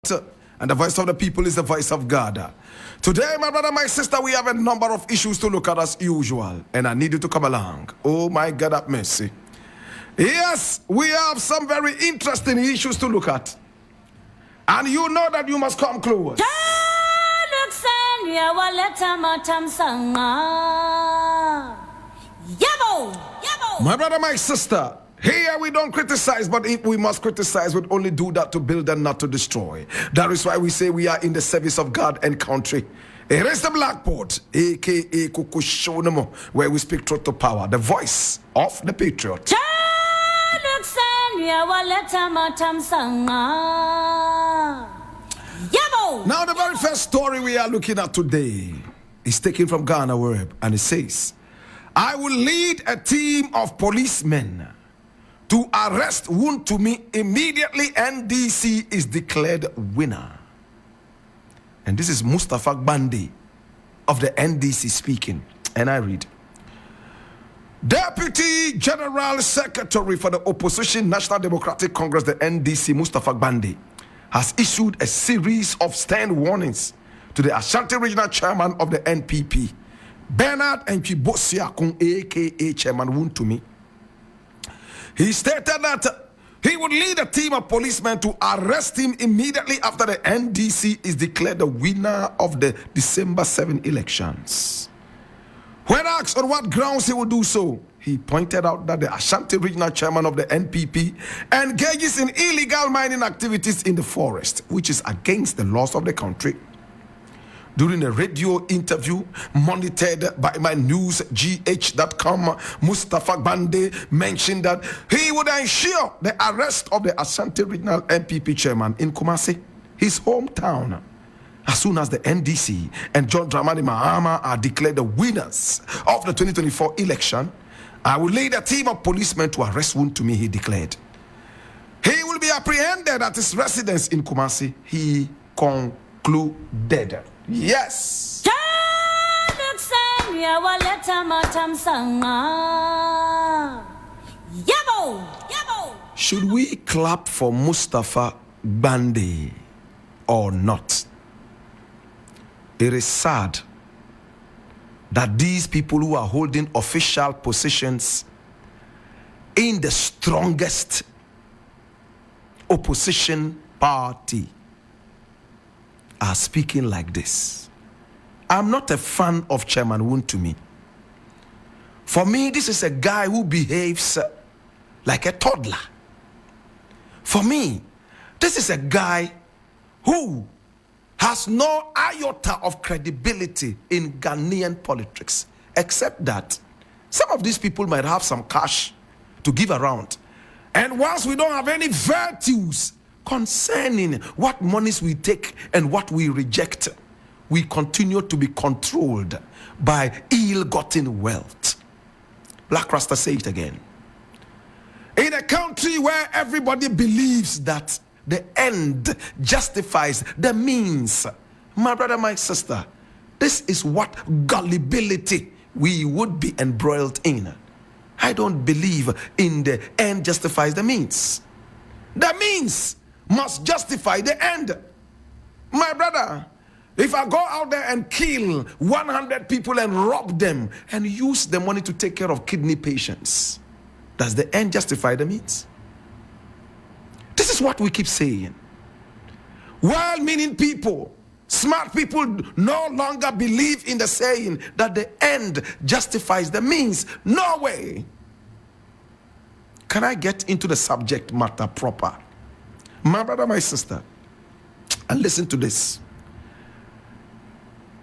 And the voice of the people is the voice of God. Today, my brother, my sister, we have a number of issues to look at as usual. And I need you to come along. Oh my God, have mercy. Yes, we have some very interesting issues to look at. And you know that you must come close. My brother, my sister, here we don't criticize, but if we must criticize, we'd only do that to build and not to destroy. That is why we say we are in the service of God and country. It is the Blackport, aka Kukushonamo, where we speak truth to power, the voice of the Patriot. Now the very first story we are looking at today is taken from Ghana Web, and it says, I will lead a team of policemen to arrest Wontumi immediately. NDC is declared winner. And this is Mustafa Bande of the NDC speaking. And I read, Deputy General Secretary for the Opposition National Democratic Congress, the NDC, Mustafa Bande, has issued a series of stern warnings to the Ashanti Regional Chairman of the NPP, Bernard Nchibosiakun, aka Chairman Wontumi. He stated that he would lead a team of policemen to arrest him immediately after the NDC is declared the winner of the December 7 elections. When asked on what grounds he would do so, he pointed out that the Ashanti Regional Chairman of the NPP engages in illegal mining activities in the forest, which is against the laws of the country. During a radio interview monitored by mynewsgh.com, Mustafa Bande mentioned that he would ensure the arrest of the Ashanti Regional NPP chairman in Kumasi, his hometown, as soon as the NDC and John Dramani Mahama are declared the winners of the 2024 election. I will lead a team of policemen to arrest Wontumi, he declared. He will be apprehended at his residence in Kumasi, he concluded. Yes. Should we clap for Mustafa Bande or not? It is sad that these people who are holding official positions in the strongest opposition party are speaking like this. I'm not a fan of Chairman Wontumi. For me, this is a guy who behaves like a toddler. For me, this is a guy who has no iota of credibility in Ghanaian politics, except that some of these people might have some cash to give around. And once we don't have any virtues concerning what monies we take and what we reject, we continue to be controlled by ill-gotten wealth. Blakk Rasta, say it again. In a country where everybody believes that the end justifies the means, my brother, my sister, this is what gullibility we would be embroiled in. I don't believe in the end justifies the means. The means must justify the end. My brother, if I go out there and kill 100 people and rob them and use the money to take care of kidney patients, does the end justify the means? This is what we keep saying. Well-meaning people, smart people no longer believe in the saying that the end justifies the means. No way. Can I get into the subject matter proper? My brother, my sister, and listen to this.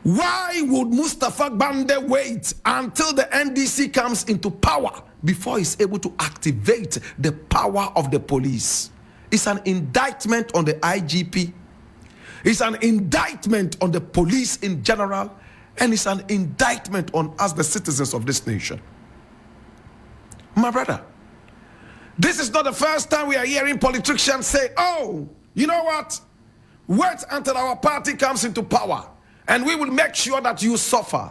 Why would Mustafa Bande wait until the NDC comes into power before he's able to activate the power of the police? It's an indictment on the IGP. It's an indictment on the police in general. And it's an indictment on us, the citizens of this nation. My brother, this is not the first time we are hearing politicians say, oh, you know what? Wait until our party comes into power and we will make sure that you suffer.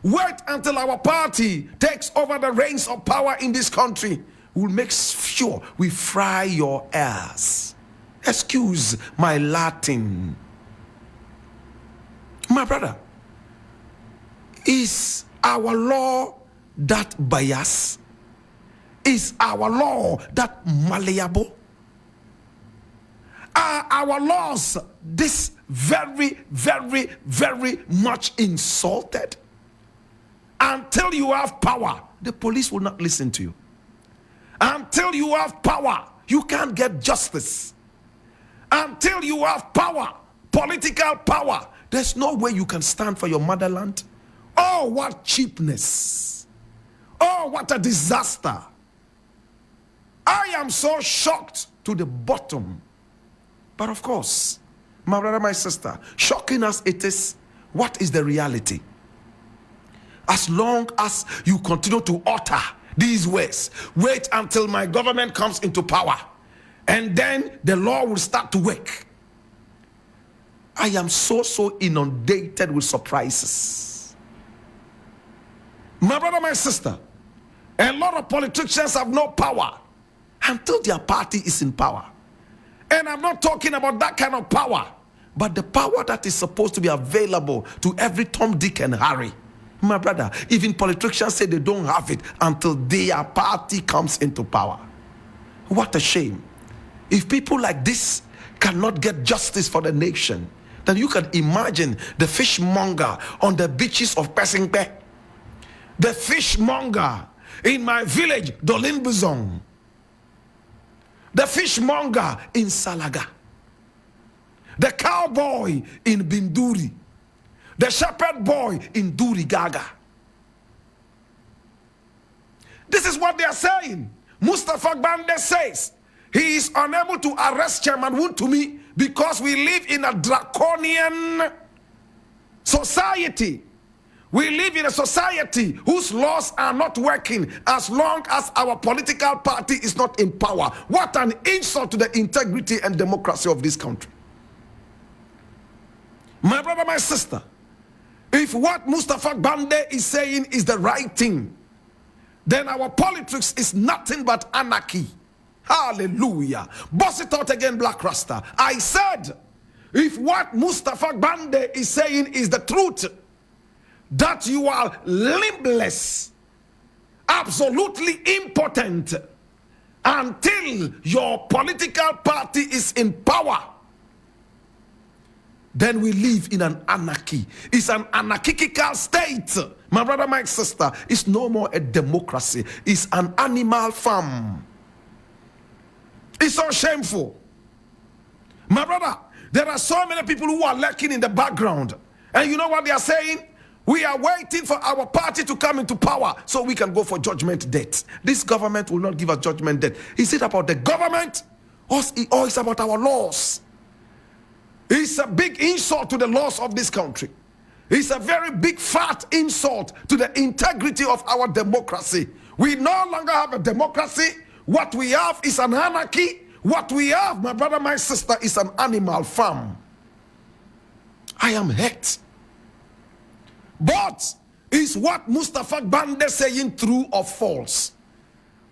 Wait until our party takes over the reins of power in this country. We'll make sure we fry your ass. Excuse my Latin. My brother, is our law that bias? Is our law that malleable? Are our laws this very, very, very much insulted? Until you have power, the police will not listen to you. Until you have power, you can't get justice. Until you have power, political power, there's no way you can stand for your motherland. Oh, what cheapness. Oh, what a disaster. I am so shocked to the bottom. But of course, my brother, my sister, shocking as it is, what is the reality? As long as you continue to utter these words, wait until my government comes into power, and then the law will start to work. I am so inundated with surprises. My brother, my sister, a lot of politicians have no power until their party is in power. And I'm not talking about that kind of power, but the power that is supposed to be available to every Tom, Dick, and Harry. My brother, even politicians say they don't have it until their party comes into power. What a shame. If people like this cannot get justice for the nation, then you can imagine the fishmonger on the beaches of Pesingpe, the fishmonger in my village, Dolinbuzong, the fishmonger in Salaga, the cowboy in Binduri, the shepherd boy in Durigaga. This is what they are saying. Mustafa Bande says he is unable to arrest Chairman Wontumi because we live in a draconian society. We live in a society whose laws are not working as long as our political party is not in power. What an insult to the integrity and democracy of this country. My brother, my sister, if what Mustafa Bande is saying is the right thing, then our politics is nothing but anarchy. Hallelujah. Boss it out again, Blakk Rasta. I said, if what Mustafa Bande is saying is the truth, that you are limbless, absolutely impotent until your political party is in power, then we live in an anarchy. It's an anarchical state. My brother, my sister, it's no more a democracy. It's an animal farm. It's so shameful. My brother, there are so many people who are lurking in the background. And you know what they are saying? We are waiting for our party to come into power so we can go for judgment debt. This government will not give us judgment debt. Is it about the government or it's about our laws? It's a big insult to the laws of this country. It's a very big fat insult to the integrity of our democracy. We no longer have a democracy. What we have is an anarchy. What we have, my brother, my sister, is an animal farm. I am hurt. But is what Mustafa Bande saying true or false?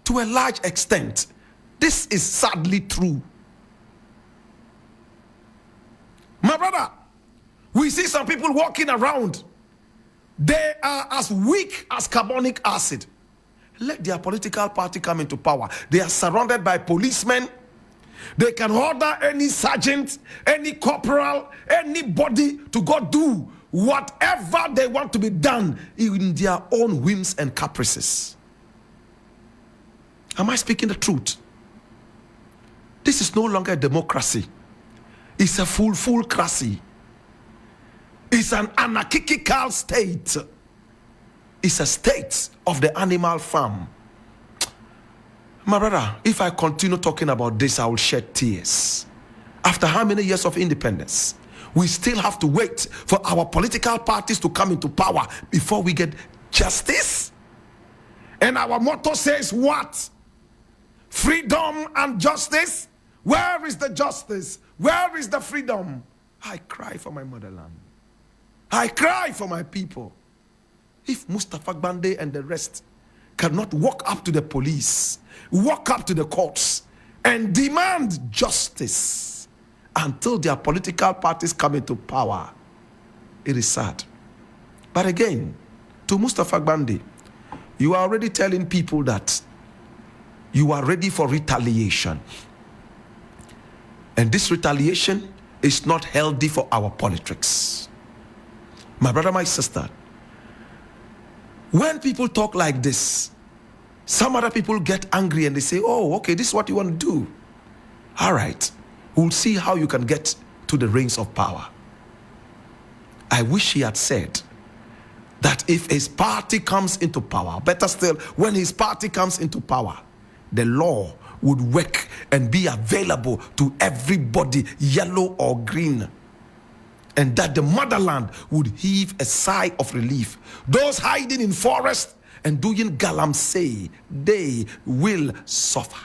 To a large extent, this is sadly true. My brother, we see some people walking around. They are as weak as carbonic acid. Let their political party come into power. They are surrounded by policemen. They can order any sergeant, any corporal, anybody to go do whatever they want to be done in their own whims and caprices. Am I speaking the truth? This is no longer a democracy. It's a full crazy. It's an anarchical state. It's a state of the animal farm. My brother, if I continue talking about this, I will shed tears. After how many years of independence? We still have to wait for our political parties to come into power before we get justice. And our motto says what? Freedom and justice. Where is the justice? Where is the freedom? I cry for my motherland. I cry for my people. If Mustafa Bande and the rest cannot walk up to the police, walk up to the courts, and demand justice, until their political parties come into power. It is sad. But again, to Mustafa Gbande, you are already telling people that you are ready for retaliation. And this retaliation is not healthy for our politics. My brother, my sister, when people talk like this, some other people get angry and they say, oh, okay, this is what you want to do. All right, we'll see how you can get to the reins of power. I wish he had said that if his party comes into power, better still, when his party comes into power, the law would work and be available to everybody, yellow or green. And that the motherland would heave a sigh of relief. Those hiding in forest and doing galamsey, they will suffer.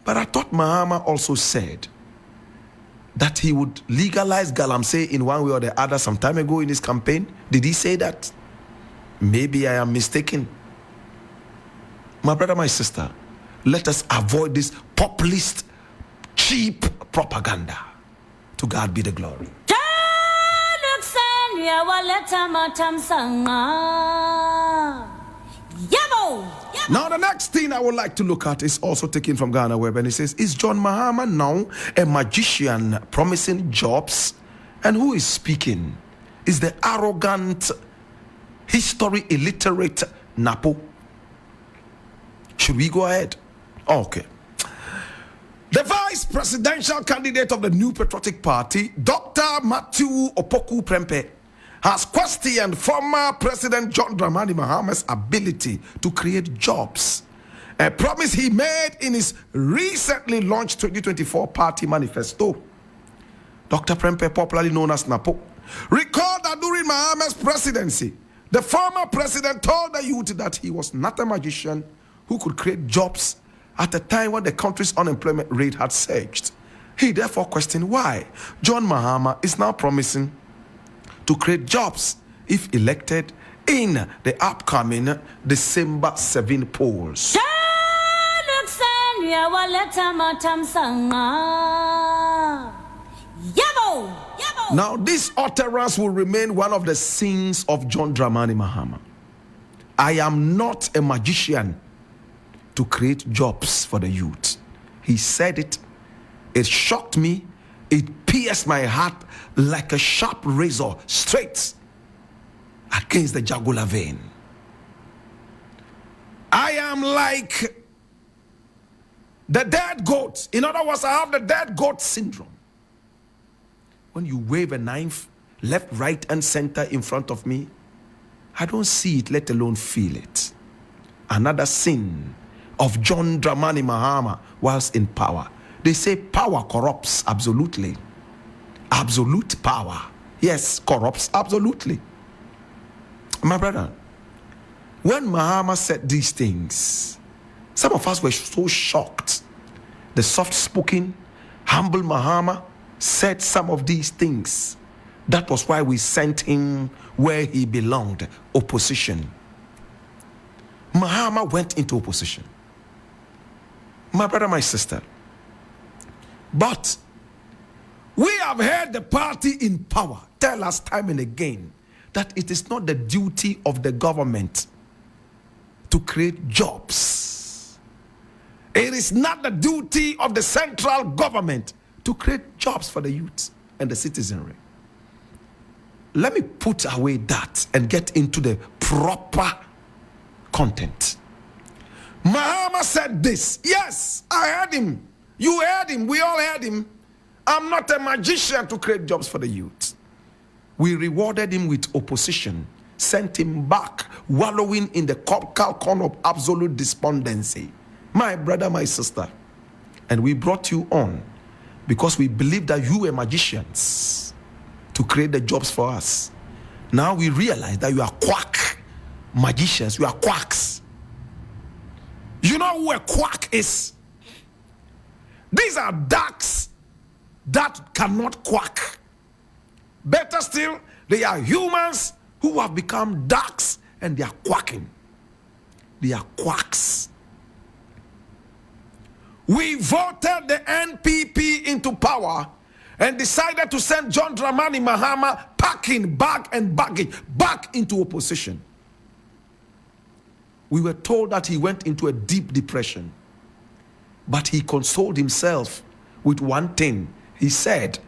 But I thought Mahama also said that he would legalize galamsey in one way or the other some time ago in his campaign. Did he say that? Maybe I am mistaken. My brother, my sister, let us avoid this populist, cheap propaganda. To God be the glory. Now the next thing I would like to look at is also taken from Ghana Web, and it says, is John Mahama now a magician promising jobs? And who is speaking? Is the arrogant, history illiterate Napo? Should we go ahead? Okay. The vice presidential candidate of the New Patriotic Party, Dr. Matthew Opoku Prempeh, has questioned former President John Dramani Mahama's ability to create jobs, a promise he made in his recently launched 2024 party manifesto. Dr. Prempeh, popularly known as Napo, recalled that during Mahama's presidency, the former president told the youth that he was not a magician who could create jobs at a time when the country's unemployment rate had surged. He therefore questioned why John Mahama is now promising to create jobs if elected in the upcoming December 7 polls. Now, this utterance will remain one of the sins of John Dramani Mahama. I am not a magician to create jobs for the youth. He said it. It shocked me. It pierced my heart like a sharp razor straight against the jugular vein. I am like the dead goat. In other words, I have the dead goat syndrome. When you wave a knife left, right, and center in front of me, I don't see it, let alone feel it. Another sin of John Dramani Mahama whilst in power. They say power corrupts. Absolutely. Absolute power, yes, corrupts absolutely. My brother, when Mahama said these things, some of us were so shocked. The soft-spoken, humble Mahama said some of these things. That was why we sent him where he belonged, opposition. Mahama went into opposition. My brother, my sister. But we have heard the party in power tell us time and again that it is not the duty of the government to create jobs. It is not the duty of the central government to create jobs for the youth and the citizenry. Let me put away that and get into the proper content. Mahama said this. Yes, I heard him. You heard him. We all heard him. I'm not a magician to create jobs for the youth. We rewarded him with opposition, sent him back, wallowing in the cauldron of absolute despondency. My brother, my sister. And we brought you on because we believe that you were magicians to create the jobs for us. Now we realize that you are quack magicians. You are quacks. You know who a quack is? These are ducks that cannot quack. Better still, they are humans who have become ducks and they are quacking. They are quacks. we voted the NPP into power and decided to send John Dramani Mahama packing bag and baggage back into opposition. We were told that he went into a deep depression, but he consoled himself with one thing. He said,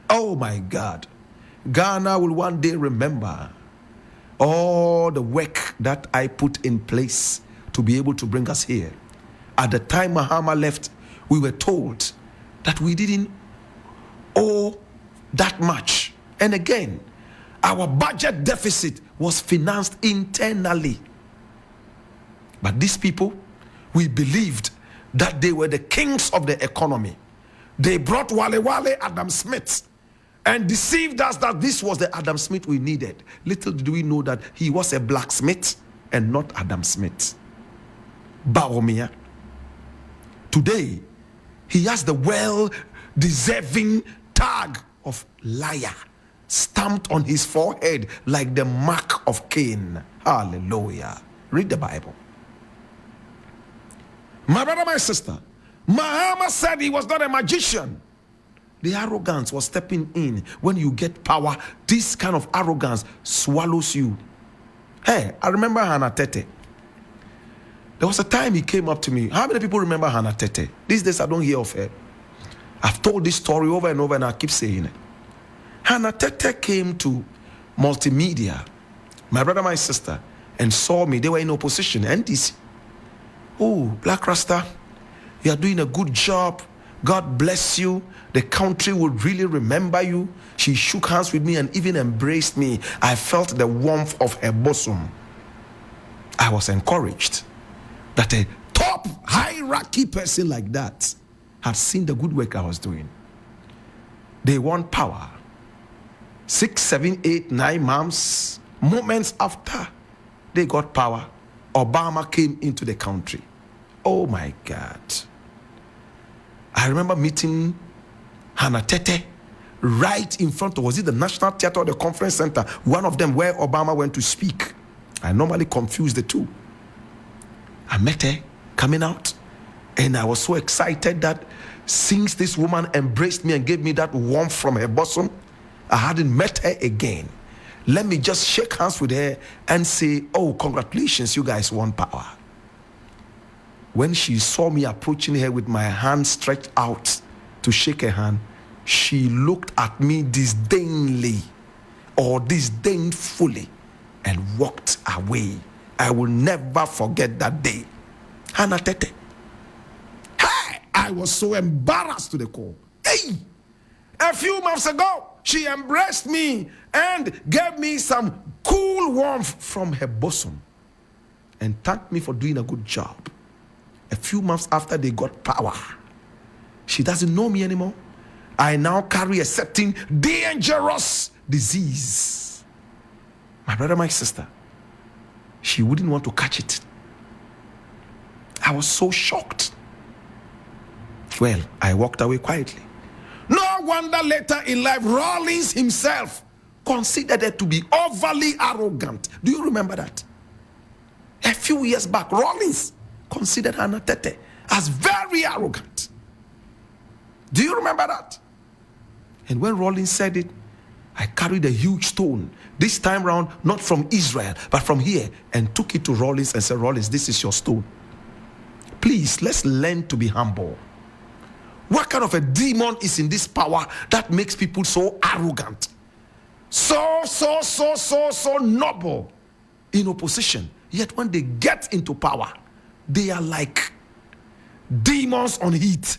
oh my God, Ghana will one day remember all the work that I put in place to be able to bring us here. At the time Mahama left, we were told that we didn't owe that much. And again, our budget deficit was financed internally. But these people, we believed that they were the kings of the economy. They brought Wale Adam Smith and deceived us that this was the Adam Smith we needed. Little did we know that he was a blacksmith and not Adam Smith. Baomia. Today, he has the well-deserving tag of liar stamped on his forehead like the mark of Cain. Hallelujah. Read the Bible. My brother, my sister, Mahama said he was not a magician. The arrogance was stepping in. When you get power, this kind of arrogance swallows you. Hey, I remember Hannah Tete. There was a time he came up to me. How many people remember Hannah Tete? These days I don't hear of her. I've told this story over and over and I keep saying it. Hannah Tete came to multimedia, my brother, my sister, and saw me. They were in opposition, NDC. Oh, Blakk Rasta, you are doing a good job. God bless you. The country will really remember you. She shook hands with me and even embraced me. I felt the warmth of her bosom. I was encouraged that a top hierarchy person like that had seen the good work I was doing. They want power. 6, 7, 8, 9 months, moments after they got power, Obama came into the country. Oh my God. I remember meeting Hannah Tete right in front of, was it the National Theatre or the Conference Center? One of them where Obama went to speak. I normally confuse the two. I met her coming out and I was so excited that since this woman embraced me and gave me that warmth from her bosom, I hadn't met her again. Let me just shake hands with her and say, oh, congratulations, you guys won power. When she saw me approaching her with my hand stretched out to shake her hand, she looked at me disdainfully or disdainfully and walked away. I will never forget that day. Hannah Tete. Hey, I was so embarrassed to the core. Hey, a few months ago, she embraced me and gave me some cool warmth from her bosom and thanked me for doing a good job. A few months after they got power, she doesn't know me anymore. I now carry a certain dangerous disease. My brother, my sister, she wouldn't want to catch it. I was so shocked. Well, I walked away quietly. No wonder later in life, Rawlings himself considered her to be overly arrogant. Do you remember that? A few years back, Rawlings considered Hannah Tete as very arrogant. Do you remember that? And when Rawlings said it, I carried a huge stone, this time round, not from Israel, but from here, and took it to Rawlings and said, Rawlings, this is your stone. Please, let's learn to be humble. What kind of a demon is in this power that makes people so arrogant? So noble in opposition. Yet when they get into power, they are like demons on heat.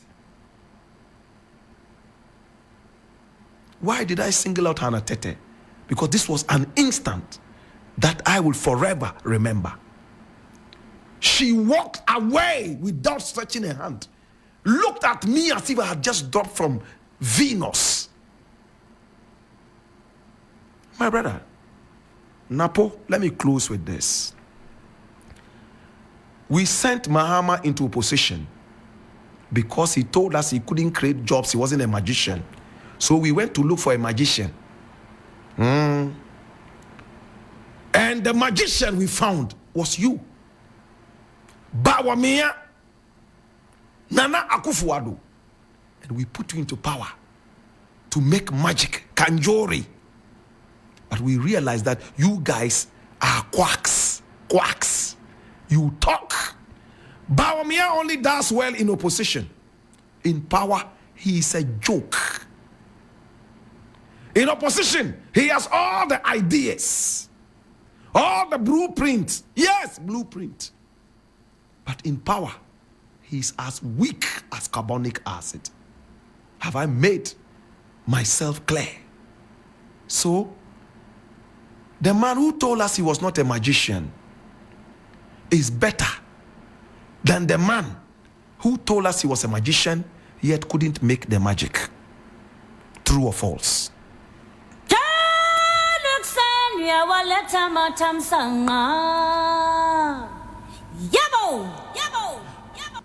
Why did I single out Hannah Tete? Because this was an instant that I will forever remember. She walked away without stretching her hand. Looked at me as if I had just dropped from Venus. My brother, Napo, let me close with this. We sent Mahama into opposition because he told us he couldn't create jobs. He wasn't a magician. So we went to look for a magician. And the magician we found was you. Bawamia. Nana Akufo-Addo, and we put you into power to make magic, kanjori. But we realize that you guys are quacks. You talk. Bawumia only does well in opposition. In power, he is a joke. In opposition, he has all the ideas, all the blueprint. Yes, blueprint. But in power, he is as weak as carbonic acid. Have I made myself clear? So, the man who told us he was not a magician is better than the man who told us he was a magician yet couldn't make the magic. True or false?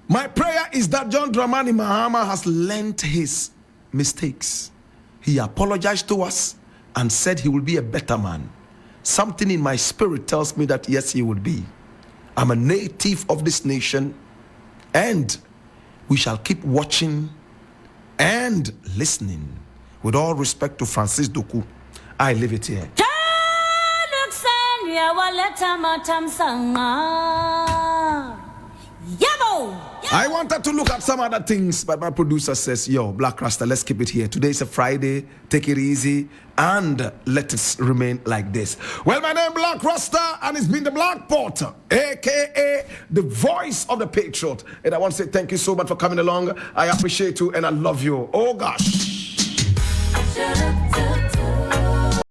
My prayer is that John Dramani Mahama has learnt his mistakes. He apologized to us and said he will be a better man. Something in my spirit tells me that yes, he will be. I'm a native of this nation, and we shall keep watching and listening. With all respect to Francis Doku, I leave it here. I wanted to look at some other things, but my producer says, yo, Blakk Rasta, let's keep it here. Today is a Friday, take it easy, and let it remain like this. Well, my name is Blakk Rasta, and it's been the Black Porter, a.k.a. the voice of the Patriot. And I want to say thank you so much for coming along. I appreciate you, and I love you. Oh, gosh.